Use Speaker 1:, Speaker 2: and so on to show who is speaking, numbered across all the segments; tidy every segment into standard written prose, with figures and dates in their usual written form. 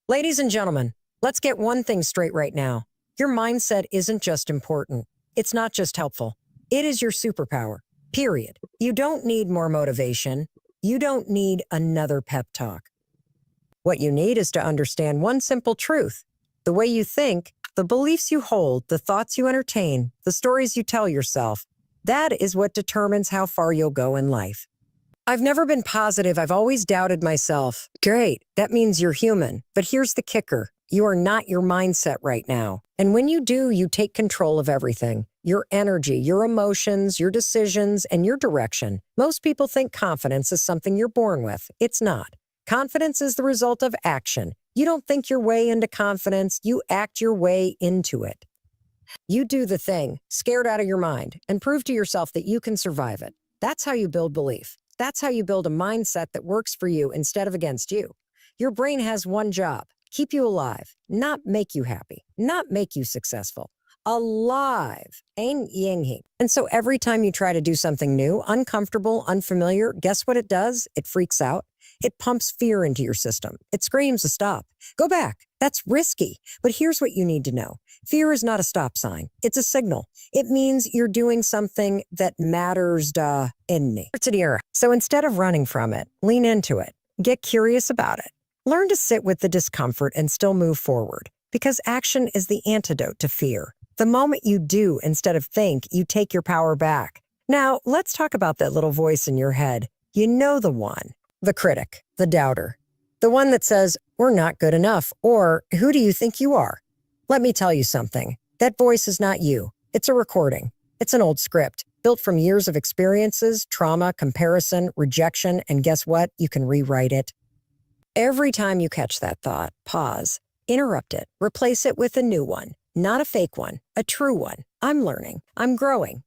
Speaker 1: Ladies and gentlemen, let's get one thing straight right now. Your mindset isn't just important. It's not just helpful. It is your superpower, period. You don't need more motivation. You don't need another pep talk. What you need is to understand one simple truth. The way you think, the beliefs you hold, the thoughts you entertain, the stories you tell yourself, that is what determines how far you'll go in life. I've never been positive. I've always doubted myself. Great. That means you're human. But here's the kicker. You are not your mindset right now. And when you do, you take control of everything. Your energy, your emotions, your decisions, and your direction. Most people think confidence is something you're born with. It's not. Confidence is the result of action. You don't think your way into confidence. You act your way into it. You do the thing, scared out of your mind, and prove to yourself that you can survive it. That's how you build belief. That's how you build a mindset that works for you instead of against you. Your brain has one job: keep you alive, not make you happy, not make you successful. Alive. Ain't ying. And so every time you try to do something new, uncomfortable, unfamiliar, guess what it does? It freaks out. It pumps fear into your system. It screams to stop. Go back. That's risky. But here's what you need to know. Fear is not a stop sign. It's a signal. It means you're doing something that matters in me. So instead of running from it, lean into it. Get curious about it. Learn to sit with the discomfort and still move forward, because action is the antidote to fear. The moment you do instead of think, you take your power back. Now, let's talk about that little voice in your head. You know the one. The critic, the doubter, the one that says, we're not good enough, or who do you think you are? Let me tell you something. That voice is not you. It's a recording. It's an old script built from years of experiences, trauma, comparison, rejection, and guess what? You can rewrite it. Every time you catch that thought, pause, interrupt it, replace it with a new one, not a fake one, a true one. I'm learning. I'm growing.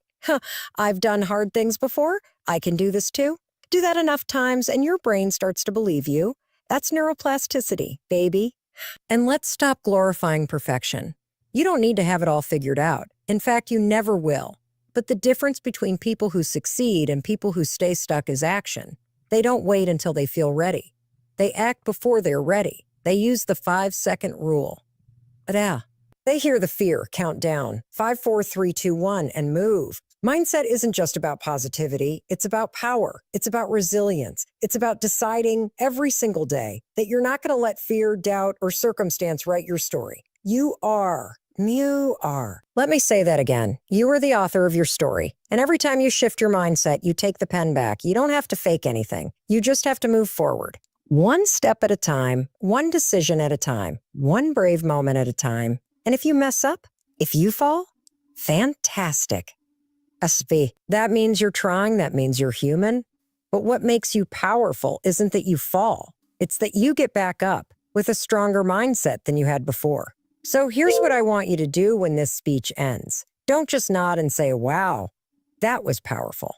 Speaker 1: I've done hard things before. I can do this too. Do that enough times and your brain starts to believe you. That's neuroplasticity, baby. And let's stop glorifying perfection. You don't need to have it all figured out. In fact, you never will. But the difference between people who succeed and people who stay stuck is action. They don't wait until they feel ready. They act before they're ready. They use the 5-second rule. They hear the fear count down, 5, 4, 3, 2, 1, and move. Mindset isn't just about positivity. It's about power. It's about resilience. It's about deciding every single day that you're not going to let fear, doubt, or circumstance write your story. You are. You are. Let me say that again. You are the author of your story. And every time you shift your mindset, you take the pen back. You don't have to fake anything. You just have to move forward. One step at a time, one decision at a time, one brave moment at a time. And if you mess up, if you fall, fantastic. That means you're trying. That means you're human. But what makes you powerful isn't that you fall. It's that you get back up with a stronger mindset than you had before. So here's what I want you to do when this speech ends. Don't just nod and say, wow, that was powerful.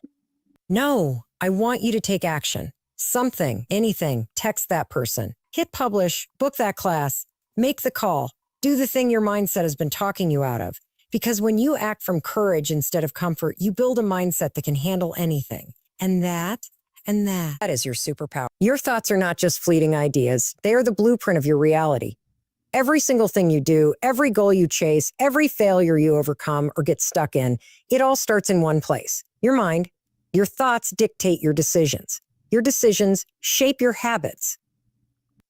Speaker 1: No, I want you to take action. Something, anything, text that person, hit publish, book that class, make the call, do the thing your mindset has been talking you out of. Because when you act from courage instead of comfort, you build a mindset that can handle anything. And that is your superpower. Your thoughts are not just fleeting ideas. They are the blueprint of your reality. Every single thing you do, every goal you chase, every failure you overcome or get stuck in, it all starts in one place, your mind. Your thoughts dictate your decisions. Your decisions shape your habits.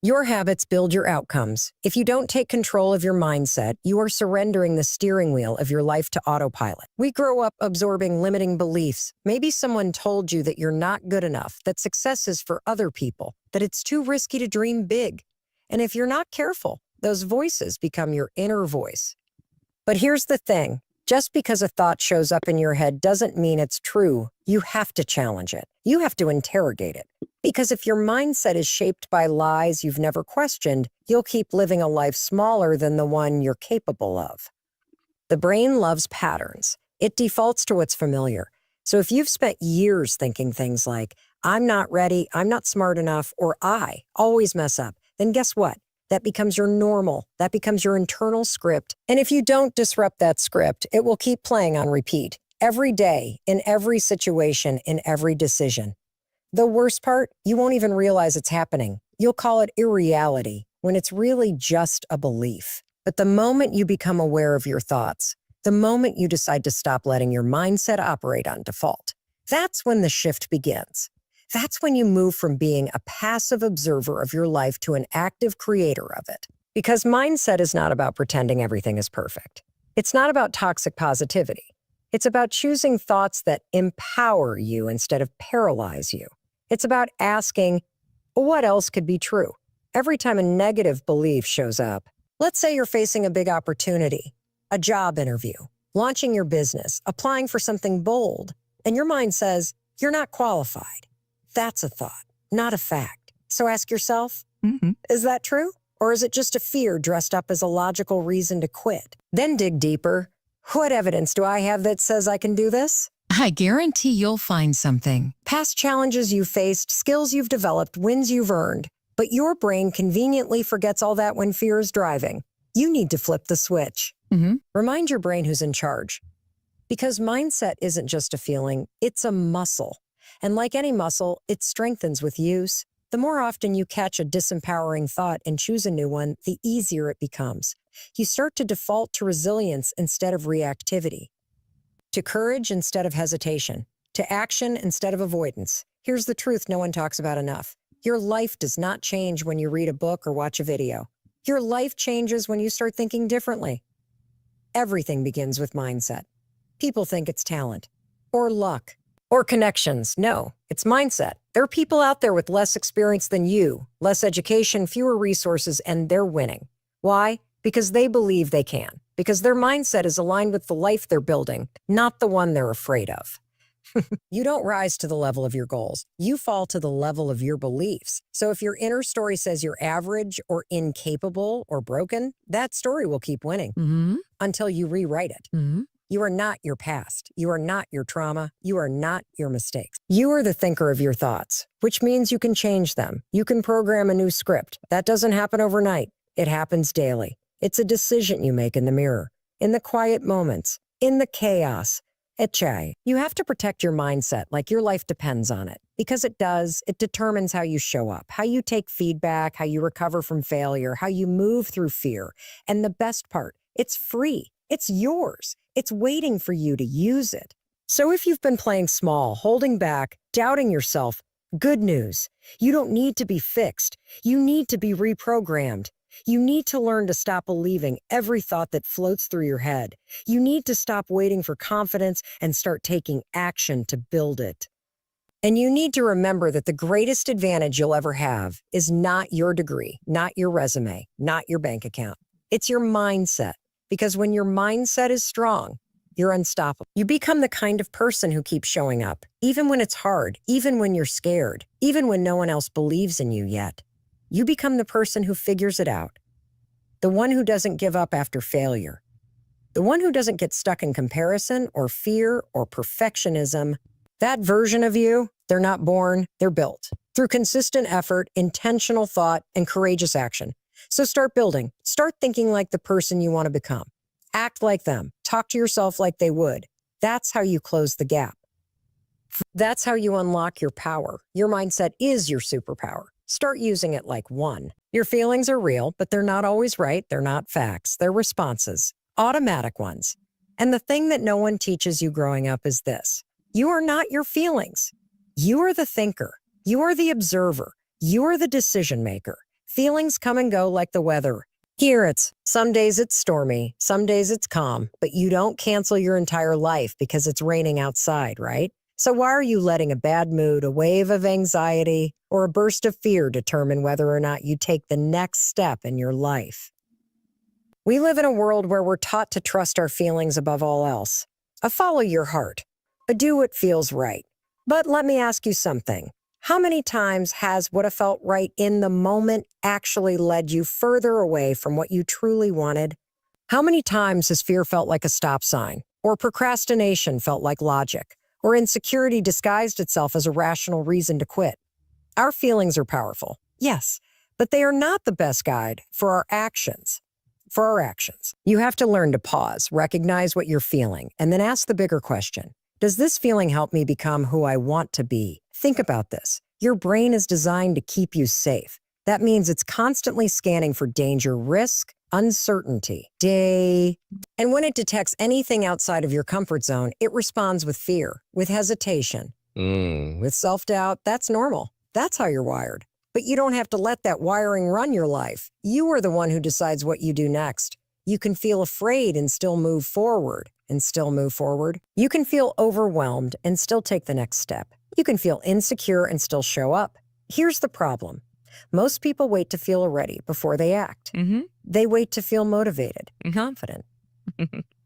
Speaker 1: Your habits build your outcomes. If you don't take control of your mindset, you are surrendering the steering wheel of your life to autopilot. We grow up absorbing limiting beliefs. Maybe someone told you that you're not good enough, that success is for other people, that it's too risky to dream big. And if you're not careful, those voices become your inner voice. But here's the thing. Just because a thought shows up in your head doesn't mean it's true. You have to challenge it. You have to interrogate it. Because if your mindset is shaped by lies you've never questioned, you'll keep living a life smaller than the one you're capable of. The brain loves patterns. It defaults to what's familiar. So if you've spent years thinking things like, I'm not ready, I'm not smart enough, or I always mess up, then guess what? That becomes your normal. That becomes your internal script. And if you don't disrupt that script, it will keep playing on repeat every day, in every situation, in every decision. The worst part, you won't even realize it's happening. You'll call it irreality, when it's really just a belief. But the moment you become aware of your thoughts, the moment you decide to stop letting your mindset operate on default, that's when the shift begins. That's when you move from being a passive observer of your life to an active creator of it. Because mindset is not about pretending everything is perfect. It's not about toxic positivity. It's about choosing thoughts that empower you instead of paralyze you. It's about asking, what else could be true? Every time a negative belief shows up, let's say you're facing a big opportunity, a job interview, launching your business, applying for something bold, and your mind says, you're not qualified. That's a thought, not a fact. So ask yourself, is that true? Or is it just a fear dressed up as a logical reason to quit? Then dig deeper. What evidence do I have that says I can do this?
Speaker 2: I guarantee you'll find something.
Speaker 1: Past challenges you've faced, skills you've developed, wins you've earned. But your brain conveniently forgets all that when fear is driving. You need to flip the switch. Remind your brain who's in charge. Because mindset isn't just a feeling, it's a muscle. And like any muscle, it strengthens with use. The more often you catch a disempowering thought and choose a new one, the easier it becomes. You start to default to resilience instead of reactivity, to courage instead of hesitation, to action instead of avoidance. Here's the truth no one talks about enough. Your life does not change when you read a book or watch a video. Your life changes when you start thinking differently. Everything begins with mindset. People think it's talent, or luck, or connections. No, it's mindset. There are people out there with less experience than you, less education, fewer resources, and they're winning. Why? Because they believe they can. Because their mindset is aligned with the life they're building, not the one they're afraid of. You don't rise to the level of your goals. You fall to the level of your beliefs. So if your inner story says you're average or incapable or broken, that story will keep winning until you rewrite it. You are not your past. You are not your trauma. You are not your mistakes. You are the thinker of your thoughts, which means you can change them. You can program a new script. That doesn't happen overnight. It happens daily. It's a decision you make in the mirror, in the quiet moments, in the chaos. You have to protect your mindset like your life depends on it. Because it does. It determines how you show up, how you take feedback, how you recover from failure, how you move through fear. And the best part, it's free. It's yours. It's waiting for you to use it. So if you've been playing small, holding back, doubting yourself, good news. You don't need to be fixed. You need to be reprogrammed. You need to learn to stop believing every thought that floats through your head. You need to stop waiting for confidence and start taking action to build it. And you need to remember that the greatest advantage you'll ever have is not your degree, not your resume, not your bank account. It's your mindset. Because when your mindset is strong, you're unstoppable. You become the kind of person who keeps showing up, even when it's hard, even when you're scared, even when no one else believes in you yet. You become the person who figures it out, the one who doesn't give up after failure, the one who doesn't get stuck in comparison or fear or perfectionism. That version of you, they're not born, they're built through consistent effort, intentional thought, and courageous action. So start building. Start thinking like the person you want to become. Act like them. Talk to yourself like they would. That's how you close the gap. That's how you unlock your power. Your mindset is your superpower. Start using it like one. Your feelings are real, but they're not always right. They're not facts. They're responses, automatic ones. And the thing that no one teaches you growing up is this. You are not your feelings. You are the thinker. You are the observer. You are the decision maker. Feelings come and go like the weather. Some days it's stormy, some days it's calm, but you don't cancel your entire life because it's raining outside, right? So why are you letting a bad mood, a wave of anxiety, or a burst of fear determine whether or not you take the next step in your life? We live in a world where we're taught to trust our feelings above all else. Follow your heart. Do what feels right. But let me ask you something. How many times has what felt right in the moment actually led you further away from what you truly wanted? How many times has fear felt like a stop sign, or procrastination felt like logic, or insecurity disguised itself as a rational reason to quit? Our feelings are powerful, yes, but they are not the best guide for our actions. You have to learn to pause, recognize what you're feeling, and then ask the bigger question. Does this feeling help me become who I want to be? Think about this. Your brain is designed to keep you safe. That means it's constantly scanning for danger, risk, uncertainty, and when it detects anything outside of your comfort zone, it responds with fear, with hesitation, with self-doubt. That's normal. That's how you're wired. But you don't have to let that wiring run your life. You are the one who decides what you do next. You can feel afraid and still move forward. You can feel overwhelmed and still take the next step. You can feel insecure and still show up. Here's the problem. Most people wait to feel ready before they act. They wait to feel motivated, confident,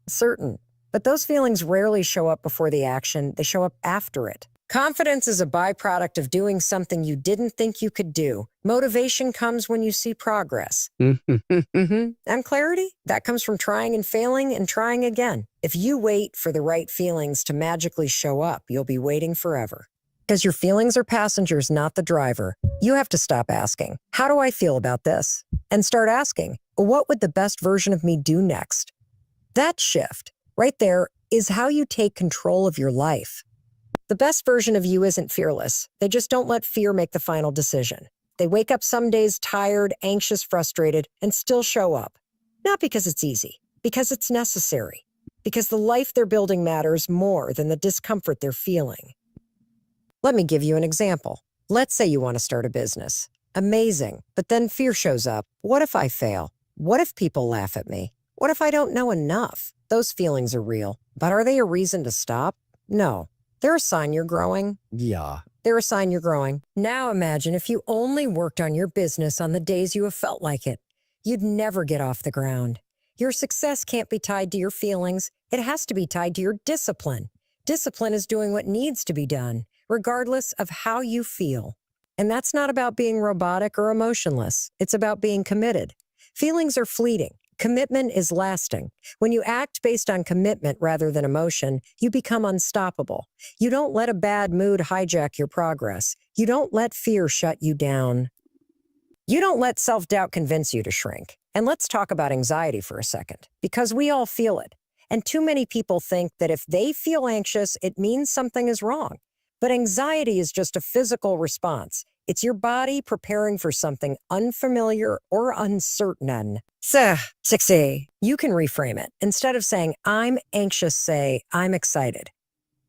Speaker 1: certain. But those feelings rarely show up before the action. They show up after it. Confidence is a byproduct of doing something you didn't think you could do. Motivation comes when you see progress. And clarity? That comes from trying and failing and trying again. If you wait for the right feelings to magically show up, you'll be waiting forever. Because your feelings are passengers, not the driver. You have to stop asking, how do I feel about this? And start asking, what would the best version of me do next? That shift, right there, is how you take control of your life. The best version of you isn't fearless. They just don't let fear make the final decision. They wake up some days tired, anxious, frustrated, and still show up. Not because it's easy, because it's necessary. Because the life they're building matters more than the discomfort they're feeling. Let me give you an example. Let's say you want to start a business. Amazing, but then fear shows up. What if I fail? What if people laugh at me? What if I don't know enough? Those feelings are real, but are they a reason to stop? No. They're a sign you're growing.
Speaker 3: Yeah.
Speaker 1: They're a sign you're growing. Now imagine if you only worked on your business on the days you have felt like it. You'd never get off the ground. Your success can't be tied to your feelings. It has to be tied to your discipline. Discipline is doing what needs to be done, regardless of how you feel. And that's not about being robotic or emotionless. It's about being committed. Feelings are fleeting. Commitment is lasting. When you act based on commitment rather than emotion, you become unstoppable. You don't let a bad mood hijack your progress. You don't let fear shut you down. You don't let self-doubt convince you to shrink. And let's talk about anxiety for a second, because we all feel it. And too many people think that if they feel anxious, it means something is wrong. But anxiety is just a physical response. It's your body preparing for something unfamiliar or uncertain. Sexy. You can reframe it. Instead of saying, I'm anxious, say, I'm excited.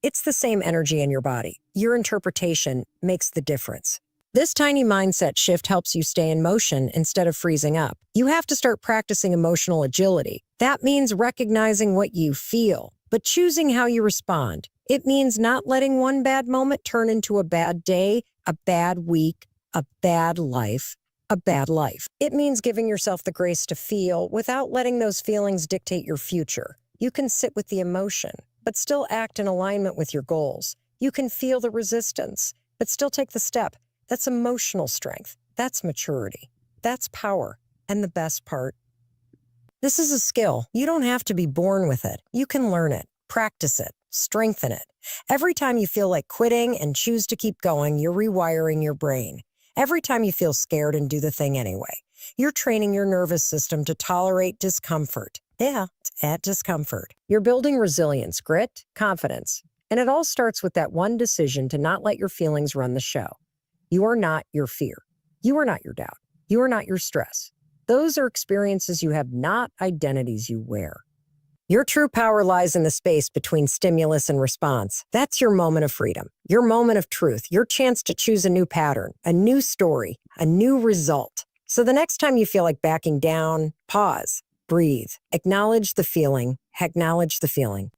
Speaker 1: It's the same energy in your body. Your interpretation makes the difference. This tiny mindset shift helps you stay in motion instead of freezing up. You have to start practicing emotional agility. That means recognizing what you feel, but choosing how you respond. It means not letting one bad moment turn into a bad day, a bad week, a bad life. It means giving yourself the grace to feel without letting those feelings dictate your future. You can sit with the emotion, but still act in alignment with your goals. You can feel the resistance, but still take the step. That's emotional strength. That's maturity. That's power. And the best part, this is a skill. You don't have to be born with it. You can learn it, practice it, strengthen it. Every time you feel like quitting and choose to keep going, you're rewiring your brain. Every time you feel scared and do the thing anyway, you're training your nervous system to tolerate discomfort. Discomfort. You're building resilience, grit, confidence. And it all starts with that one decision to not let your feelings run the show. You are not your fear. You are not your doubt. You are not your stress. Those are experiences you have, not identities you wear. Your true power lies in the space between stimulus and response. That's your moment of freedom, your moment of truth, your chance to choose a new pattern, a new story, a new result. So the next time you feel like backing down, pause, breathe, acknowledge the feeling,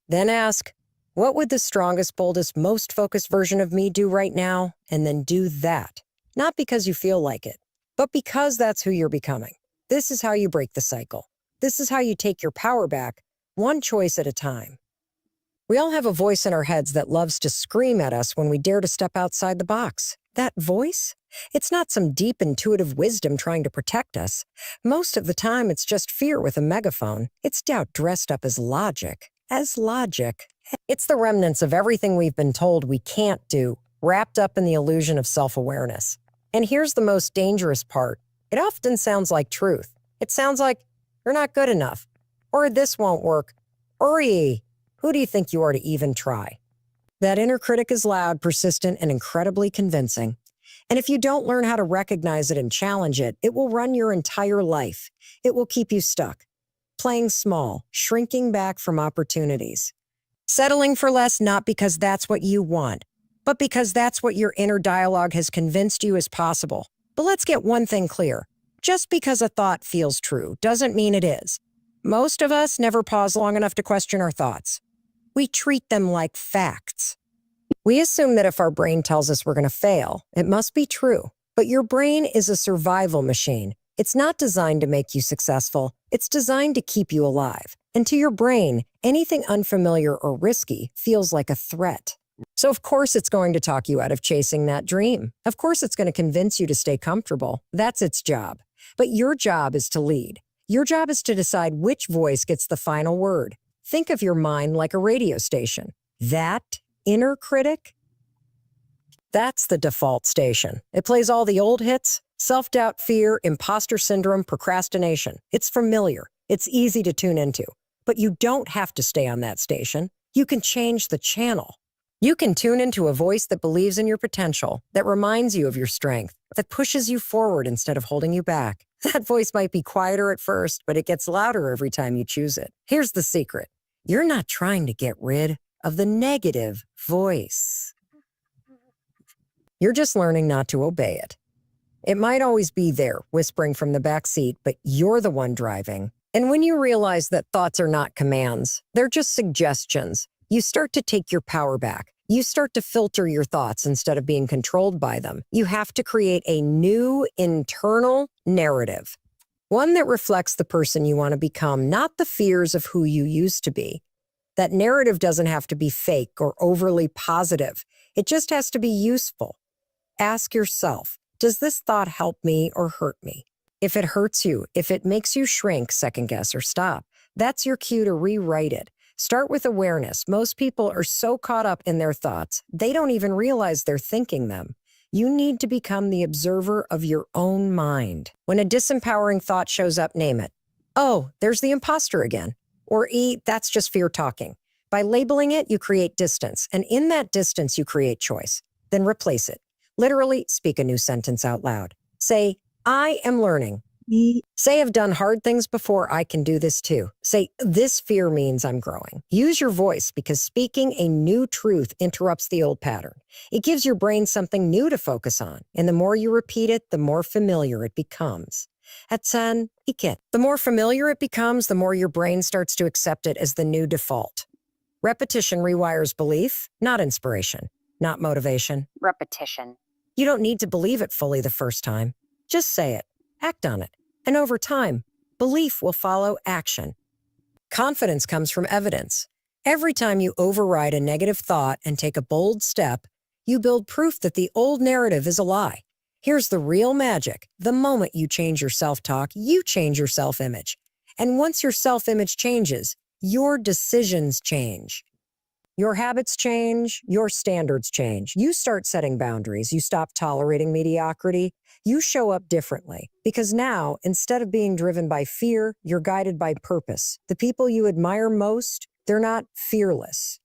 Speaker 1: Then ask, what would the strongest, boldest, most focused version of me do right now? And then do that. Not because you feel like it, but because that's who you're becoming. This is how you break the cycle. This is how you take your power back, one choice at a time. We all have a voice in our heads that loves to scream at us when we dare to step outside the box. That voice? It's not some deep intuitive wisdom trying to protect us. Most of the time, it's just fear with a megaphone. It's doubt dressed up as logic. It's the remnants of everything we've been told we can't do, wrapped up in the illusion of self-awareness. And here's the most dangerous part. It often sounds like truth. It sounds like, you're not good enough. Or this won't work. Or who do you think you are to even try? That inner critic is loud, persistent, and incredibly convincing. And if you don't learn how to recognize it and challenge it, it will run your entire life. It will keep you stuck, playing small, shrinking back from opportunities, settling for less not because that's what you want, but because that's what your inner dialogue has convinced you is possible. But let's get one thing clear. Just because a thought feels true doesn't mean it is. Most of us never pause long enough to question our thoughts. We treat them like facts. We assume that if our brain tells us we're going to fail, it must be true. But your brain is a survival machine. It's not designed to make you successful. It's designed to keep you alive. And to your brain, anything unfamiliar or risky feels like a threat. So of course it's going to talk you out of chasing that dream. Of course it's going to convince you to stay comfortable. That's its job. But your job is to lead. Your job is to decide which voice gets the final word. Think of your mind like a radio station. That inner critic, that's the default station. It plays all the old hits: self-doubt, fear, imposter syndrome, procrastination. It's familiar. It's easy to tune into. But you don't have to stay on that station. You can change the channel. You can tune into a voice that believes in your potential, that reminds you of your strength, that pushes you forward instead of holding you back. That voice might be quieter at first, but it gets louder every time you choose it. Here's the secret. You're not trying to get rid of the negative voice. You're just learning not to obey it. It might always be there, whispering from the back seat, but you're the one driving. And when you realize that thoughts are not commands, they're just suggestions, you start to take your power back. You start to filter your thoughts instead of being controlled by them. You have to create a new internal narrative, one that reflects the person you want to become, not the fears of who you used to be. That narrative doesn't have to be fake or overly positive. It just has to be useful. Ask yourself, does this thought help me or hurt me? If it hurts you, if it makes you shrink, second guess, or stop, that's your cue to rewrite it. Start with awareness. Most people are so caught up in their thoughts, they don't even realize they're thinking them. You need to become the observer of your own mind. When a disempowering thought shows up, name it. Oh, there's the imposter again. Or E, that's just fear talking. By labeling it, you create distance. And in that distance, you create choice. Then replace it. Literally, speak a new sentence out loud. Say, I am learning. Say, I've done hard things before, I can do this too. Say, this fear means I'm growing. Use your voice, because speaking a new truth interrupts the old pattern. It gives your brain something new to focus on. And the more you repeat it, the more familiar it becomes. The more familiar it becomes, the more your brain starts to accept it as the new default. Repetition rewires belief, not inspiration, not motivation.
Speaker 3: Repetition.
Speaker 1: You don't need to believe it fully the first time. Just say it. Act on it. And over time, belief will follow action. Confidence comes from evidence. Every time you override a negative thought and take a bold step, you build proof that the old narrative is a lie. Here's the real magic. The moment you change your self-talk, you change your self-image. And once your self-image changes, your decisions change. Your habits change, your standards change. You start setting boundaries. You stop tolerating mediocrity. You show up differently, because now, instead of being driven by fear, you're guided by purpose. The people you admire most, they're not fearless.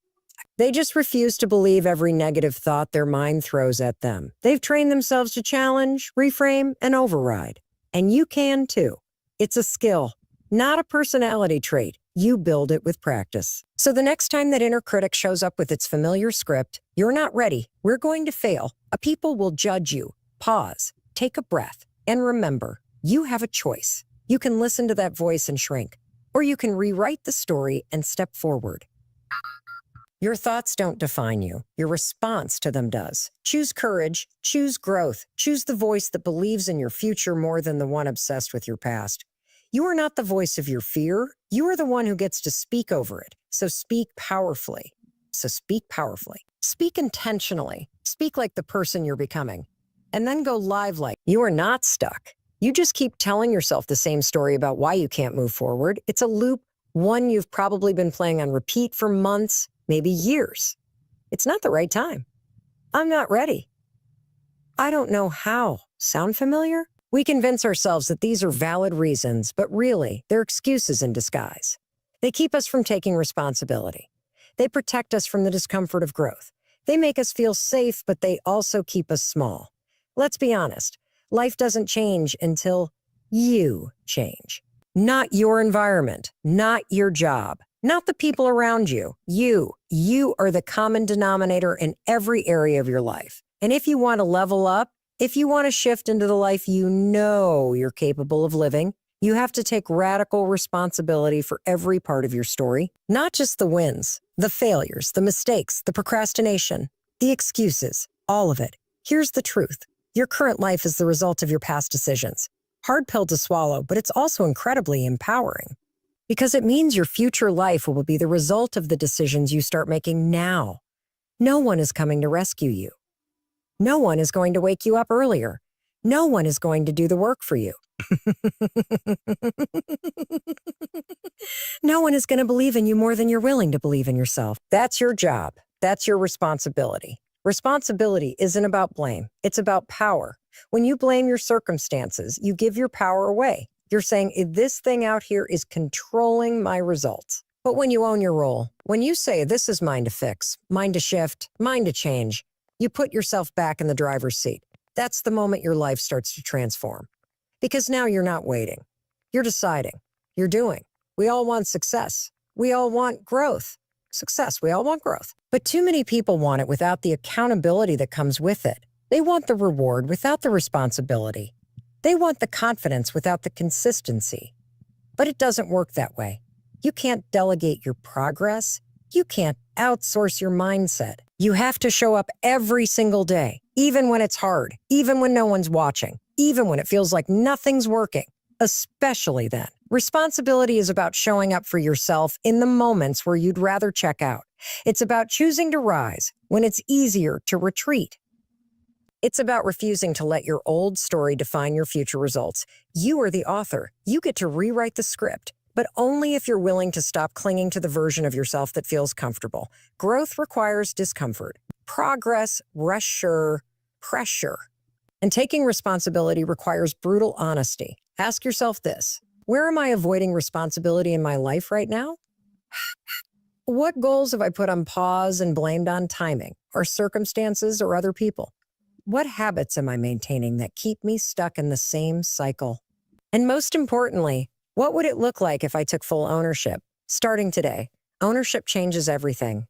Speaker 1: They just refuse to believe every negative thought their mind throws at them. They've trained themselves to challenge, reframe, and override. And you can too. It's a skill, not a personality trait. You build it with practice. So the next time that inner critic shows up with its familiar script, you're not ready, we're going to fail, a people will judge you. Pause, take a breath, and remember, you have a choice. You can listen to that voice and shrink, or you can rewrite the story and step forward. Your thoughts don't define you. Your response to them does. Choose courage, choose growth, choose the voice that believes in your future more than the one obsessed with your past. You are not the voice of your fear. You are the one who gets to speak over it. So speak powerfully. Speak intentionally. Speak like the person you're becoming. And then go live like you are not stuck. You just keep telling yourself the same story about why you can't move forward. It's a loop, one you've probably been playing on repeat for months, maybe years. It's not the right time. I'm not ready. I don't know how. Sound familiar? We convince ourselves that these are valid reasons, but really, they're excuses in disguise. They keep us from taking responsibility. They protect us from the discomfort of growth. They make us feel safe, but they also keep us small. Let's be honest. Life doesn't change until you change. Not your environment, not your job, not the people around you. You are the common denominator in every area of your life. And if you want to level up, if you want to shift into the life you know you're capable of living, you have to take radical responsibility for every part of your story, not just the wins, the failures, the mistakes, the procrastination, the excuses, all of it. Here's the truth. Your current life is the result of your past decisions. Hard pill to swallow, but it's also incredibly empowering because it means your future life will be the result of the decisions you start making now. No one is coming to rescue you. No one is going to wake you up earlier. No one is going to do the work for you. No one is going to believe in you more than you're willing to believe in yourself. That's your job. That's your responsibility. Responsibility isn't about blame. It's about power. When you blame your circumstances, you give your power away. You're saying, this thing out here is controlling my results. But when you own your role, when you say, this is mine to fix, mine to shift, mine to change, you put yourself back in the driver's seat. That's the moment your life starts to transform. Because now you're not waiting. You're deciding. You're doing. We all want success. We all want growth. Success. We all want growth. But too many people want it without the accountability that comes with it. They want the reward without the responsibility. They want the confidence without the consistency. But it doesn't work that way. You can't delegate your progress. You can't outsource your mindset. You have to show up every single day, even when it's hard, even when no one's watching, even when it feels like nothing's working, especially then. Responsibility is about showing up for yourself in the moments where you'd rather check out. It's about choosing to rise when it's easier to retreat. It's about refusing to let your old story define your future results. You are the author. You get to rewrite the script, but only if you're willing to stop clinging to the version of yourself that feels comfortable. Growth requires discomfort. Progress, pressure. And taking responsibility requires brutal honesty. Ask yourself this: where am I avoiding responsibility in my life right now? What goals have I put on pause and blamed on timing, or circumstances, or other people? What habits am I maintaining that keep me stuck in the same cycle? And most importantly, what would it look like if I took full ownership? Starting today, ownership changes everything.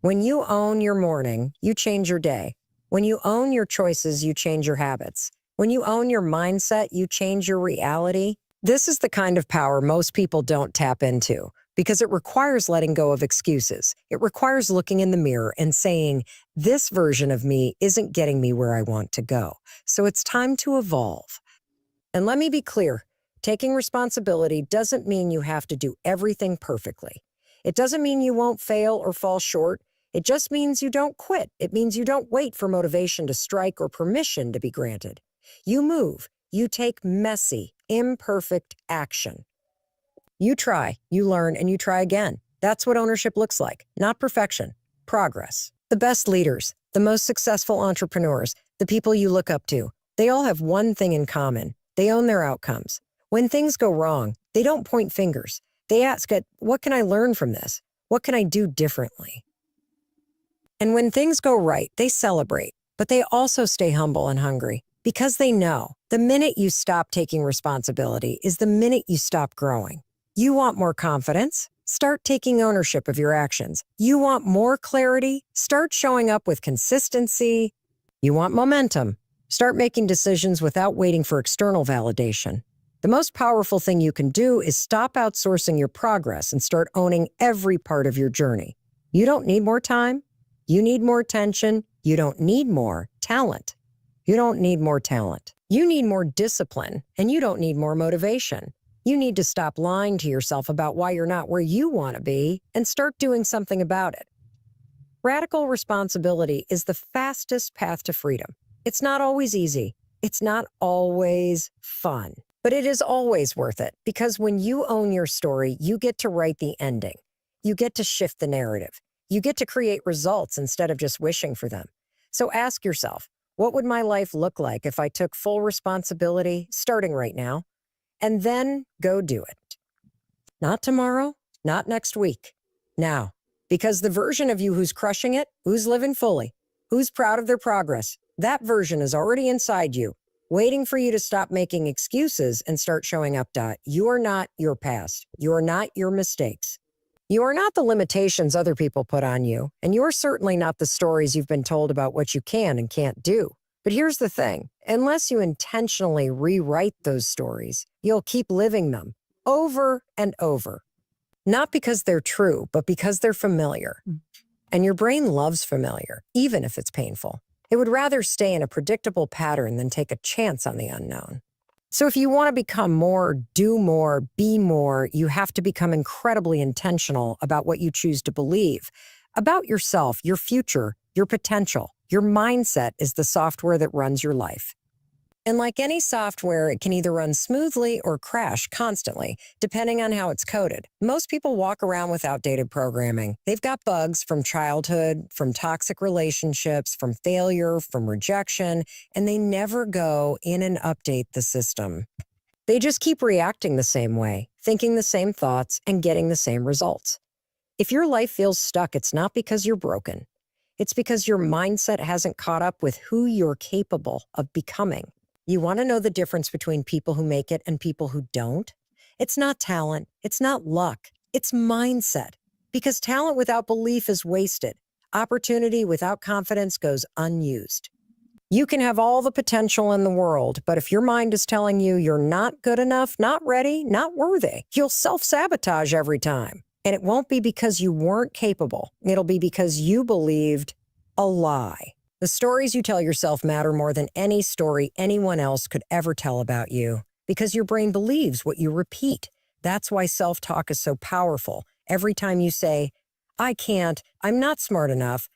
Speaker 1: When you own your morning, you change your day. When you own your choices, you change your habits. When you own your mindset, you change your reality. This is the kind of power most people don't tap into because it requires letting go of excuses. It requires looking in the mirror and saying, this version of me isn't getting me where I want to go. So it's time to evolve. And let me be clear, taking responsibility doesn't mean you have to do everything perfectly. It doesn't mean you won't fail or fall short. It just means you don't quit. It means you don't wait for motivation to strike or permission to be granted. You move. You take messy, imperfect action. You try, you learn, and you try again. That's what ownership looks like, not perfection, progress. The best leaders, the most successful entrepreneurs, the people you look up to, they all have one thing in common. They own their outcomes. When things go wrong, they don't point fingers. They ask, what can I learn from this? What can I do differently? And when things go right, they celebrate, but they also stay humble and hungry because they know the minute you stop taking responsibility is the minute you stop growing. You want more confidence? Start taking ownership of your actions. You want more clarity? Start showing up with consistency. You want momentum? Start making decisions without waiting for external validation. The most powerful thing you can do is stop outsourcing your progress and start owning every part of your journey. You don't need more time. You need more attention. You don't need more talent. You don't need more talent. You need more discipline, and you don't need more motivation. You need to stop lying to yourself about why you're not where you want to be and start doing something about it. Radical responsibility is the fastest path to freedom. It's not always easy. It's not always fun, but it is always worth it because when you own your story, you get to write the ending. You get to shift the narrative. You get to create results instead of just wishing for them. So ask yourself, what would my life look like if I took full responsibility starting right now? And then go do it. Not tomorrow, not next week, now. Because the version of you who's crushing it, who's living fully, who's proud of their progress, That version is already inside you, waiting for you to stop making excuses and start showing up. You are not your past. You are not your mistakes. You are not the limitations other people put on you, and you are certainly not the stories you've been told about what you can and can't do. But here's the thing, unless you intentionally rewrite those stories, you'll keep living them over and over. Not because they're true, but because they're familiar. And your brain loves familiar, even if it's painful. It would rather stay in a predictable pattern than take a chance on the unknown. So if you want to become more, do more, be more, you have to become incredibly intentional about what you choose to believe, about yourself, your future, your potential. Your mindset is the software that runs your life. And like any software, it can either run smoothly or crash constantly, depending on how it's coded. Most people walk around with outdated programming. They've got bugs from childhood, from toxic relationships, from failure, from rejection, and they never go in and update the system. They just keep reacting the same way, thinking the same thoughts, and getting the same results. If your life feels stuck, it's not because you're broken. It's because your mindset hasn't caught up with who you're capable of becoming. You want to know the difference between people who make it and people who don't? It's not talent. It's not luck. It's mindset. Because talent without belief is wasted. Opportunity without confidence goes unused. You can have all the potential in the world, but if your mind is telling you you're not good enough, not ready, not worthy, you'll self-sabotage every time. And it won't be because you weren't capable. It'll be because you believed a lie. The stories you tell yourself matter more than any story anyone else could ever tell about you, because your brain believes what you repeat. That's why self-talk is so powerful. Every time you say, I can't, I'm not smart enough,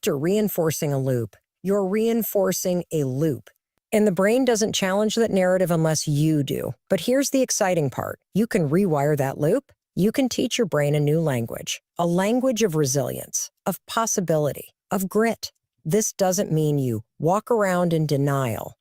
Speaker 1: you're reinforcing a loop. You're reinforcing a loop. And the brain doesn't challenge that narrative unless you do. But here's the exciting part. You can rewire that loop. You can teach your brain a new language, a language of resilience, of possibility, of grit. This doesn't mean you walk around in denial.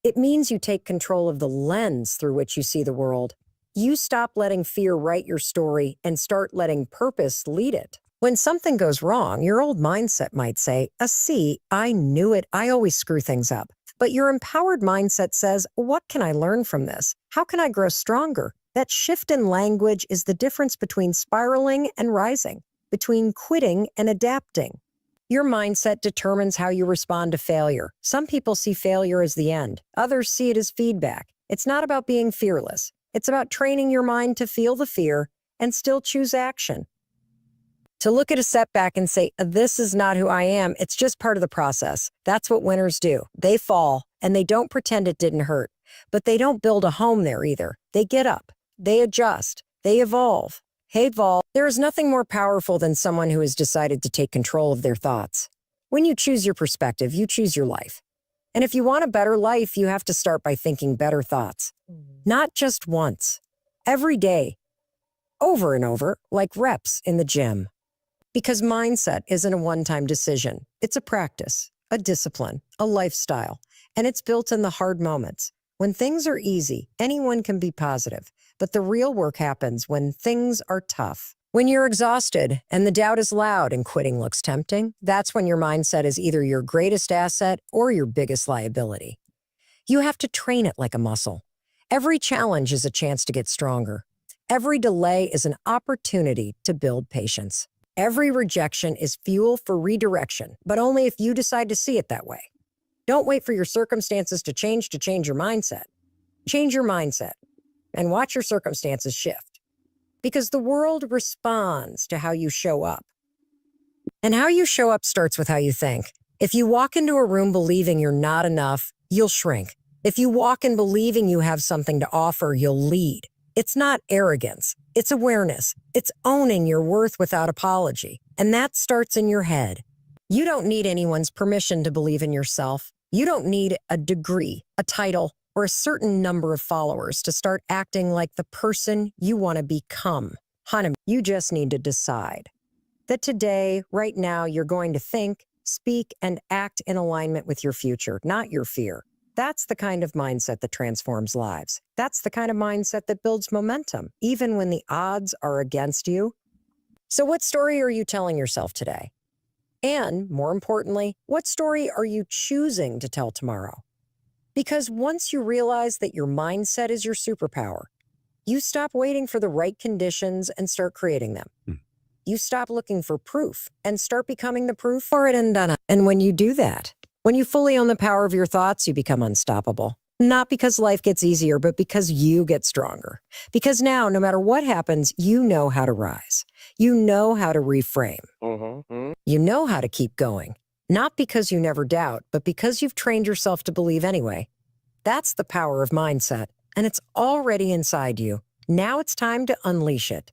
Speaker 1: It means you take control of the lens through which you see the world. You stop letting fear write your story and start letting purpose lead it. When something goes wrong, your old mindset might say, see, I knew it. I always screw things up. But your empowered mindset says, what can I learn from this? How can I grow stronger? That shift in language is the difference between spiraling and rising, between quitting and adapting. Your mindset determines how you respond to failure. Some people see failure as the end. Others see it as feedback. It's not about being fearless. It's about training your mind to feel the fear and still choose action. To look at a setback and say, this is not who I am, it's just part of the process. That's what winners do. They fall, and they don't pretend it didn't hurt. But they don't build a home there either. They get up. They adjust. They evolve. Hey, Vol, there is nothing more powerful than someone who has decided to take control of their thoughts. When you choose your perspective, you choose your life. And if you want a better life, you have to start by thinking better thoughts. Not just once. Every day. Over and over, like reps in the gym. Because mindset isn't a one-time decision. It's a practice, a discipline, a lifestyle. And it's built in the hard moments. When things are easy, anyone can be positive. But the real work happens when things are tough. When you're exhausted and the doubt is loud and quitting looks tempting, that's when your mindset is either your greatest asset or your biggest liability. You have to train it like a muscle. Every challenge is a chance to get stronger. Every delay is an opportunity to build patience. Every rejection is fuel for redirection, but only if you decide to see it that way. Don't wait for your circumstances to change your mindset. Change your mindset. And watch your circumstances shift. Because the world responds to how you show up. And how you show up starts with how you think. If you walk into a room believing you're not enough, you'll shrink. If you walk in believing you have something to offer, you'll lead. It's not arrogance. It's awareness. It's owning your worth without apology. And that starts in your head. You don't need anyone's permission to believe in yourself. You don't need a degree, a title, or a certain number of followers to start acting like the person you want to become. Honey, you just need to decide that today, right now, you're going to think, speak, and act in alignment with your future, not your fear. That's the kind of mindset that transforms lives. That's the kind of mindset that builds momentum, even when the odds are against you. So what story are you telling yourself today? And more importantly, what story are you choosing to tell tomorrow? Because once you realize that your mindset is your superpower, you stop waiting for the right conditions and start creating them. You stop looking for proof and start becoming the proof for it and done it. And when you do that, when you fully own the power of your thoughts, you become unstoppable. Not because life gets easier, but because you get stronger. Because now, no matter what happens, you know how to rise. You know how to reframe. You know how to keep going. Not because you never doubt, but because you've trained yourself to believe anyway. That's the power of mindset, and it's already inside you. Now it's time to unleash it.